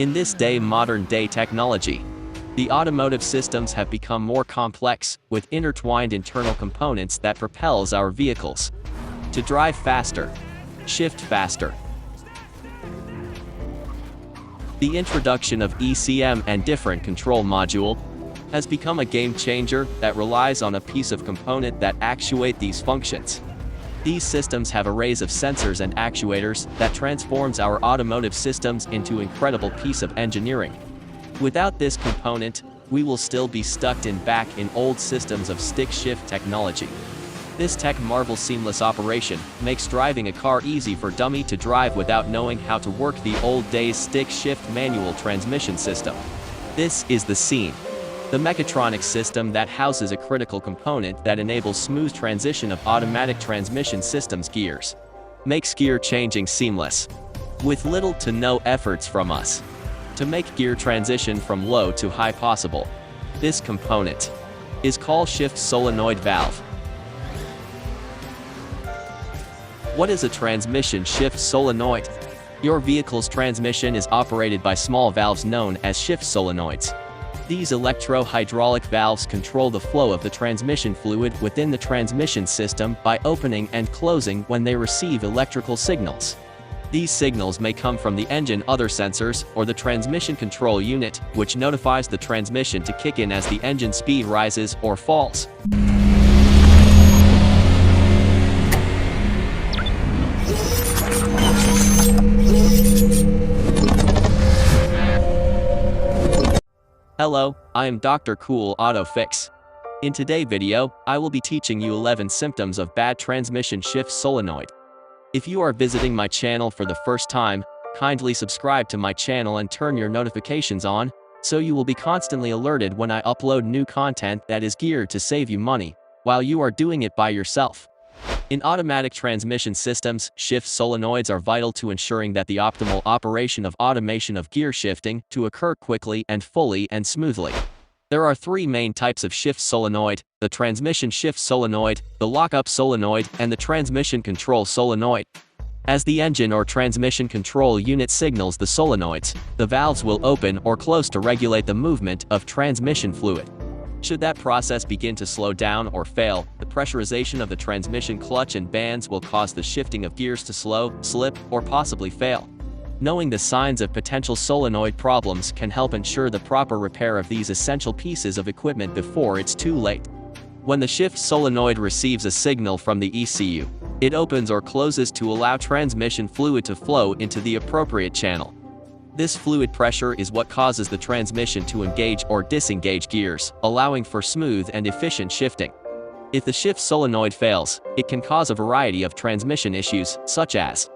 In this modern-day technology, the automotive systems have become more complex, with intertwined internal components that propels our vehicles to drive faster, shift faster. The introduction of ECM and different control module has become a game changer that relies on a piece of component that actuate these functions. These systems have arrays of sensors and actuators that transforms our automotive systems into incredible piece of engineering. Without this component, we will still be stuck back in old systems of stick-shift technology. This tech marvel seamless operation makes driving a car easy for dummy to drive without knowing how to work the old days stick-shift manual transmission system. This is the scene. The mechatronic system that houses a critical component that enables smooth transition of automatic transmission systems gears. Makes gear changing seamless, with little to no efforts from us to make gear transition from low to high possible. This component is called shift solenoid valve. What is a transmission shift solenoid? Your vehicle's transmission is operated by small valves known as shift solenoids. These electro-hydraulic valves control the flow of the transmission fluid within the transmission system by opening and closing when they receive electrical signals. These signals may come from the engine, other sensors, or the transmission control unit, which notifies the transmission to kick in as the engine speed rises or falls. Hello, I am Dr. Cool Auto Fix. In today's video, I will be teaching you 11 symptoms of bad transmission shift solenoid. If you are visiting my channel for the first time, kindly subscribe to my channel and turn your notifications on, so you will be constantly alerted when I upload new content that is geared to save you money, while you are doing it by yourself. In automatic transmission systems, shift solenoids are vital to ensuring that the optimal operation of automation of gear shifting to occur quickly and fully and smoothly. There are three main types of shift solenoid: the transmission shift solenoid, the lockup solenoid, and the transmission control solenoid. As the engine or transmission control unit signals the solenoids, the valves will open or close to regulate the movement of transmission fluid. Should that process begin to slow down or fail, the pressurization of the transmission clutch and bands will cause the shifting of gears to slow, slip, or possibly fail. Knowing the signs of potential solenoid problems can help ensure the proper repair of these essential pieces of equipment before it's too late. When the shift solenoid receives a signal from the ECU, it opens or closes to allow transmission fluid to flow into the appropriate channel. This fluid pressure is what causes the transmission to engage or disengage gears, allowing for smooth and efficient shifting. If the shift solenoid fails, it can cause a variety of transmission issues, such as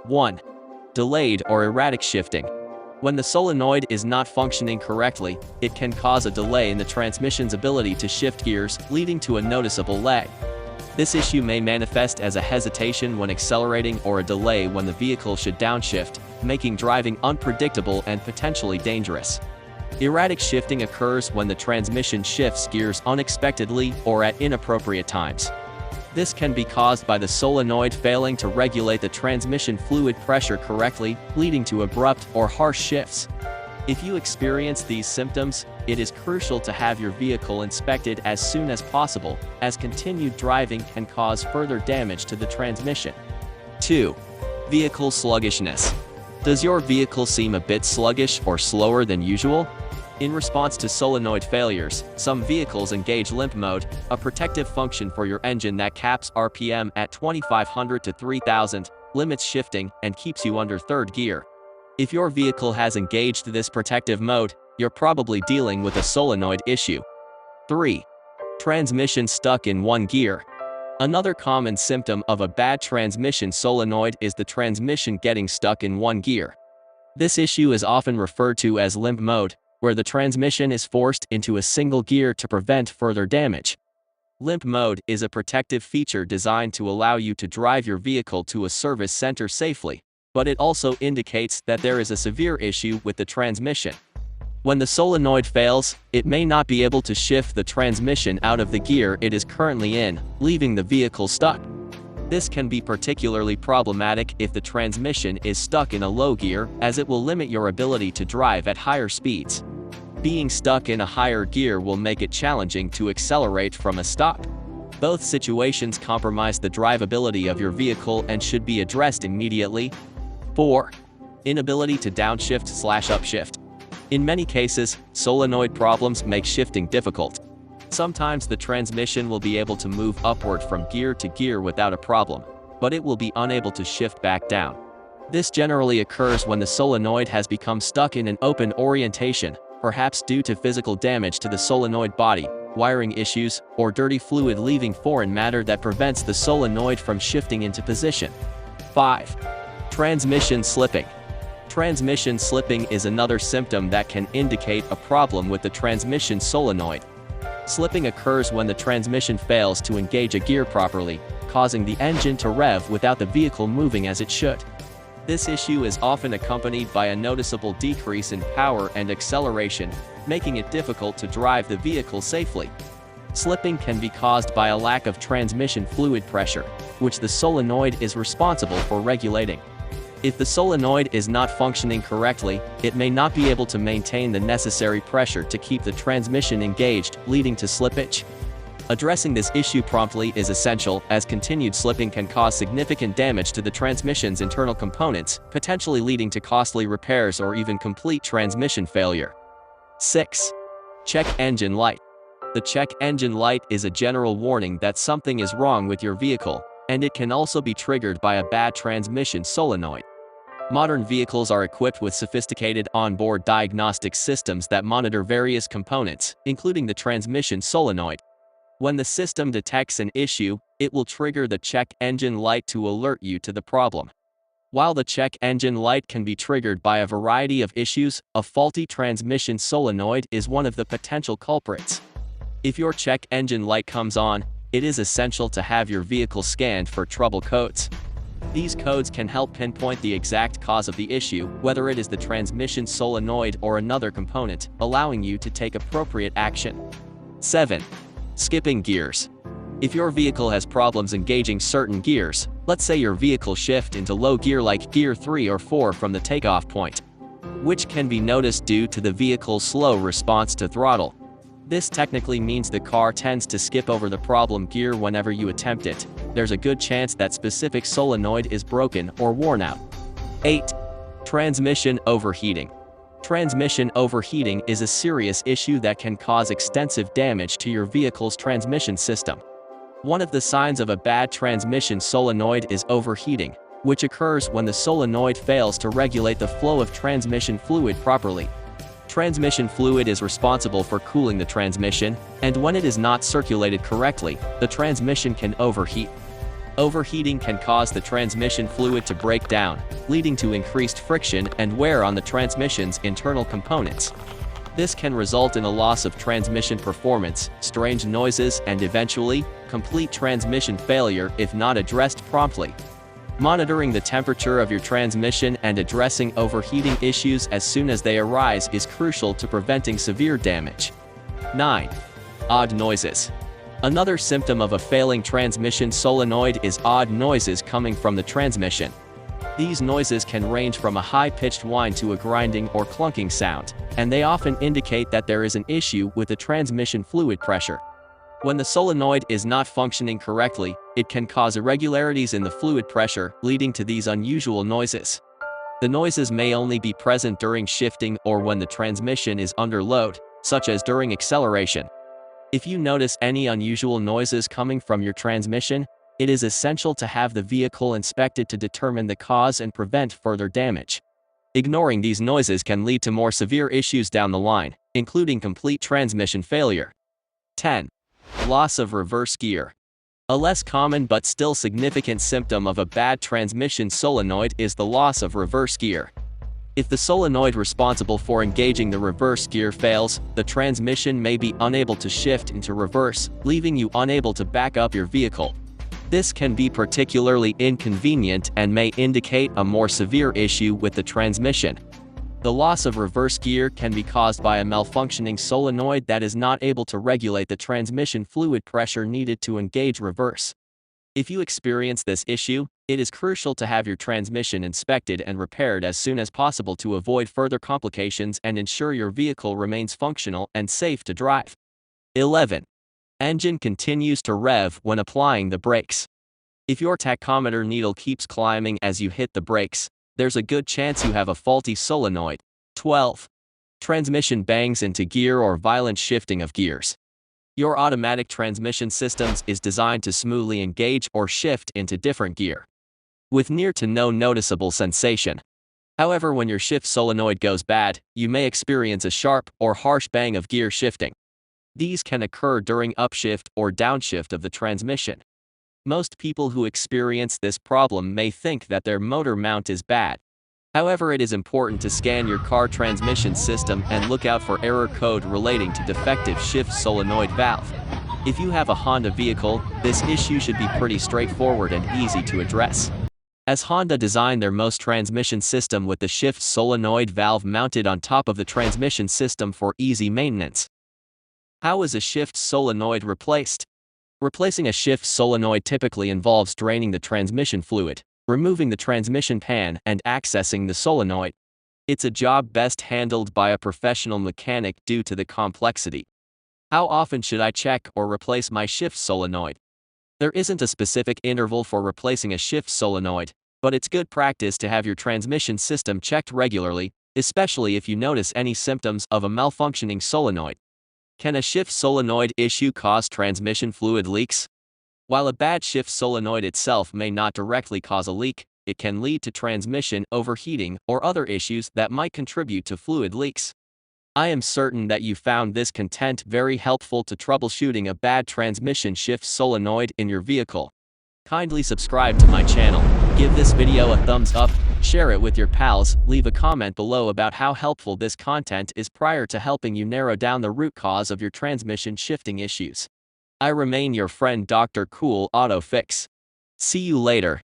1. Delayed or erratic shifting. When the solenoid is not functioning correctly, it can cause a delay in the transmission's ability to shift gears, leading to a noticeable lag. This issue may manifest as a hesitation when accelerating or a delay when the vehicle should downshift, making driving unpredictable and potentially dangerous. Erratic shifting occurs when the transmission shifts gears unexpectedly or at inappropriate times. This can be caused by the solenoid failing to regulate the transmission fluid pressure correctly, leading to abrupt or harsh shifts. If you experience these symptoms, it is crucial to have your vehicle inspected as soon as possible, as continued driving can cause further damage to the transmission. 2. Vehicle sluggishness. Does your vehicle seem a bit sluggish or slower than usual? In response to solenoid failures, some vehicles engage limp mode, a protective function for your engine that caps RPM at 2500 to 3000, limits shifting, and keeps you under third gear. If your vehicle has engaged this protective mode, you're probably dealing with a solenoid issue. 3. Transmission stuck in one gear. Another common symptom of a bad transmission solenoid is the transmission getting stuck in one gear. This issue is often referred to as limp mode, where the transmission is forced into a single gear to prevent further damage. Limp mode is a protective feature designed to allow you to drive your vehicle to a service center safely, but it also indicates that there is a severe issue with the transmission. When the solenoid fails, it may not be able to shift the transmission out of the gear it is currently in, leaving the vehicle stuck. This can be particularly problematic if the transmission is stuck in a low gear, as it will limit your ability to drive at higher speeds. Being stuck in a higher gear will make it challenging to accelerate from a stop. Both situations compromise the drivability of your vehicle and should be addressed immediately. 4. Inability to downshift/upshift. In many cases, solenoid problems make shifting difficult. Sometimes the transmission will be able to move upward from gear to gear without a problem, but it will be unable to shift back down. This generally occurs when the solenoid has become stuck in an open orientation, perhaps due to physical damage to the solenoid body, wiring issues, or dirty fluid leaving foreign matter that prevents the solenoid from shifting into position. 5. Transmission slipping. Transmission slipping is another symptom that can indicate a problem with the transmission solenoid. Slipping occurs when the transmission fails to engage a gear properly, causing the engine to rev without the vehicle moving as it should. This issue is often accompanied by a noticeable decrease in power and acceleration, making it difficult to drive the vehicle safely. Slipping can be caused by a lack of transmission fluid pressure, which the solenoid is responsible for regulating. If the solenoid is not functioning correctly, it may not be able to maintain the necessary pressure to keep the transmission engaged, leading to slippage. Addressing this issue promptly is essential, as continued slipping can cause significant damage to the transmission's internal components, potentially leading to costly repairs or even complete transmission failure. 6. Check engine light. The check engine light is a general warning that something is wrong with your vehicle, and it can also be triggered by a bad transmission solenoid. Modern vehicles are equipped with sophisticated onboard diagnostic systems that monitor various components, including the transmission solenoid. When the system detects an issue, it will trigger the check engine light to alert you to the problem. While the check engine light can be triggered by a variety of issues, a faulty transmission solenoid is one of the potential culprits. If your check engine light comes on, it is essential to have your vehicle scanned for trouble codes. These codes can help pinpoint the exact cause of the issue, whether it is the transmission solenoid or another component, allowing you to take appropriate action. 7. Skipping gears. If your vehicle has problems engaging certain gears, let's say your vehicle shift into low gear like gear 3 or 4 from the takeoff point, which can be noticed due to the vehicle's slow response to throttle. This technically means the car tends to skip over the problem gear whenever you attempt it. There's a good chance that specific solenoid is broken or worn out. 8. Transmission overheating. Transmission overheating is a serious issue that can cause extensive damage to your vehicle's transmission system. One of the signs of a bad transmission solenoid is overheating, which occurs when the solenoid fails to regulate the flow of transmission fluid properly. Transmission fluid is responsible for cooling the transmission, and when it is not circulated correctly, the transmission can overheat. Overheating can cause the transmission fluid to break down, leading to increased friction and wear on the transmission's internal components. This can result in a loss of transmission performance, strange noises, and eventually, complete transmission failure if not addressed promptly. Monitoring the temperature of your transmission and addressing overheating issues as soon as they arise is crucial to preventing severe damage. 9. Odd noises. Another symptom of a failing transmission solenoid is odd noises coming from the transmission. These noises can range from a high-pitched whine to a grinding or clunking sound, and they often indicate that there is an issue with the transmission fluid pressure. When the solenoid is not functioning correctly, it can cause irregularities in the fluid pressure, leading to these unusual noises. The noises may only be present during shifting or when the transmission is under load, such as during acceleration. If you notice any unusual noises coming from your transmission, it is essential to have the vehicle inspected to determine the cause and prevent further damage. Ignoring these noises can lead to more severe issues down the line, including complete transmission failure. 10. Loss of reverse gear. A less common but still significant symptom of a bad transmission solenoid is the loss of reverse gear. If the solenoid responsible for engaging the reverse gear fails, the transmission may be unable to shift into reverse, leaving you unable to back up your vehicle. This can be particularly inconvenient and may indicate a more severe issue with the transmission. The loss of reverse gear can be caused by a malfunctioning solenoid that is not able to regulate the transmission fluid pressure needed to engage reverse. If you experience this issue, it is crucial to have your transmission inspected and repaired as soon as possible to avoid further complications and ensure your vehicle remains functional and safe to drive. 11. Engine continues to rev when applying the brakes. If your tachometer needle keeps climbing as you hit the brakes, there's a good chance you have a faulty solenoid. 12. Transmission bangs into gear or violent shifting of gears. Your automatic transmission systems is designed to smoothly engage or shift into different gear, with near to no noticeable sensation. However, when your shift solenoid goes bad, you may experience a sharp or harsh bang of gear shifting. These can occur during upshift or downshift of the transmission. Most people who experience this problem may think that their motor mount is bad. However, it is important to scan your car transmission system and look out for error code relating to defective shift solenoid valve. If you have a Honda vehicle, this issue should be pretty straightforward and easy to address, as Honda designed their most transmission system with the shift solenoid valve mounted on top of the transmission system for easy maintenance. How is a shift solenoid replaced? Replacing a shift solenoid typically involves draining the transmission fluid, removing the transmission pan, and accessing the solenoid. It's a job best handled by a professional mechanic due to the complexity. How often should I check or replace my shift solenoid? There isn't a specific interval for replacing a shift solenoid, but it's good practice to have your transmission system checked regularly, especially if you notice any symptoms of a malfunctioning solenoid. Can a shift solenoid issue cause transmission fluid leaks? While a bad shift solenoid itself may not directly cause a leak, it can lead to transmission overheating or other issues that might contribute to fluid leaks. I am certain that you found this content very helpful to troubleshooting a bad transmission shift solenoid in your vehicle. Kindly subscribe to my channel, give this video a thumbs up, share it with your pals, leave a comment below about how helpful this content is prior to helping you narrow down the root cause of your transmission shifting issues. I remain your friend Dr. Cool Auto Fix. See you later.